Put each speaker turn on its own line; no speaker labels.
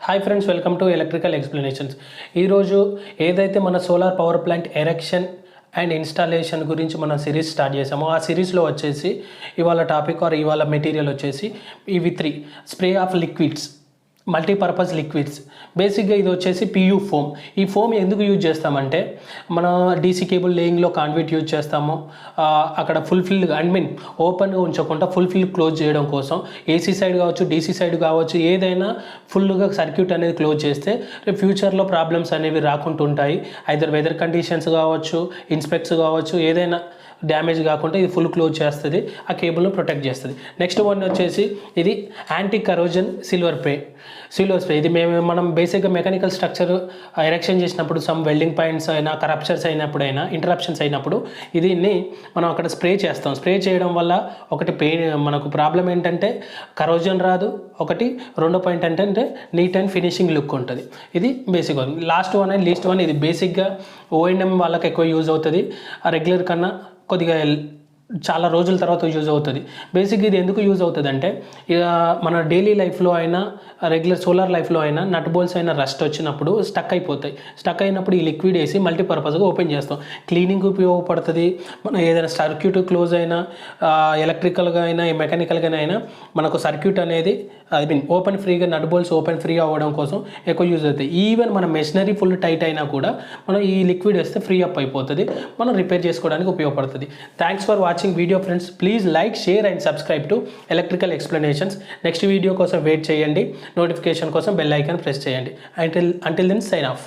Hi friends, welcome to electrical explanations. ఈరోజు ఏదైతే మన solar power plant erection and installation గురించి మనం సిరీస్ స్టార్ట్ చేసామో ఆ సిరీస్లో వచ్చేసి ఇవాళ టాపిక్ ఆర్ ఇవాళ మెటీరియల్ వచ్చేసి ఇవి 3 spray of liquids, multipurpose liquids. బేసిక్గా ఇది వచ్చేసి పియూ ఫోమ్. ఈ ఫోమ్ ఎందుకు యూజ్ చేస్తామంటే మన డీసీ కేబుల్ లేయింగ్లో కాన్వర్ట్ యూజ్ చేస్తాము. అక్కడ ఫుల్ఫిల్ ఓపెన్గా ఉంచకుండా ఫుల్ఫిల్ క్లోజ్ చేయడం కోసం ఏసీ సైడ్ కావచ్చు, డీసీ సైడ్ కావచ్చు, ఏదైనా ఫుల్గా సర్క్యూట్ అనేది క్లోజ్ చేస్తే ఫ్యూచర్లో ప్రాబ్లమ్స్ అనేవి రాకుంటుంటాయి. ఐదర్ వెదర్ కండిషన్స్ కావచ్చు, ఇన్స్పెక్ట్స్ కావచ్చు, ఏదైనా డ్యామేజ్ కాకుండా ఇది ఫుల్ క్లోజ్ చేస్తుంది, ఆ కేబుల్ను ప్రొటెక్ట్ చేస్తుంది. నెక్స్ట్ వన్ వచ్చేసి ఇది యాంటీ కరోజన్ సిల్వర్ స్ప్రే. ఇది మనం బేసిక్గా మెకానికల్ స్ట్రక్చర్ ఎరెక్షన్ చేసినప్పుడు సమ్ వెల్డింగ్ పాయింట్స్ అయినా, కరప్షన్స్ అయినప్పుడైనా, ఇంటరప్షన్స్ అయినప్పుడు దీన్ని మనం అక్కడ స్ప్రే చేస్తాం. స్ప్రే చేయడం వల్ల ఒకటి మనకు ప్రాబ్లం ఏంటంటే కరోజన్ రాదు, ఒకటి రెండో పాయింట్ ఏంటంటే నీట్ అండ్ ఫినిషింగ్ లుక్ ఉంటుంది. ఇది basic one. Last one and least one, ఇది బేసిక్గా ఓఎన్ఎం వాళ్ళకి ఎక్కువ యూజ్ అవుతుంది, రెగ్యులర్ కన్నా కొద్దిగా చాలా రోజుల తర్వాత యూజ్ అవుతుంది. బేసిక్గా ఇది ఎందుకు యూజ్ అవుతుంది అంటే ఇక మన డైలీ లైఫ్లో అయినా, రెగ్యులర్ సోలార్ లైఫ్లో అయినా నట్ బోల్స్ అయినా రస్ట్ వచ్చినప్పుడు స్టక్ అయిపోతాయి. స్టక్ అయినప్పుడు ఈ లిక్విడ్ వేసి మల్టీపర్పస్గా ఓపెన్ చేస్తాం. క్లీనింగ్ ఉపయోగపడుతుంది. మనం ఏదైనా సర్క్యూట్ క్లోజ్ అయినా, ఎలక్ట్రికల్గా అయినా, మెకానికల్గా అయినా మనకు సర్క్యూట్ అనేది ఓపెన్ ఫ్రీగా, నట్ బోల్స్ ఓపెన్ ఫ్రీ అవ్వడం కోసం ఎక్కువ యూజ్ అవుతాయి. ఈవెన్ మన మెషినరీ ఫుల్ టైట్ అయినా కూడా మనం ఈ లిక్విడ్ వేస్తే ఫ్రీ అప్ అయిపోతుంది, మనం రిపేర్ చేసుకోవడానికి ఉపయోగపడుతుంది. Thanks for watching video friends. Please like, share and subscribe to electrical explanations. Next video కోసం వెయిట్ చేయండి, నోటిఫికేషన్ కోసం బెల్ ఐకాన్ ప్రెస్ చేయండి. Until then sign of.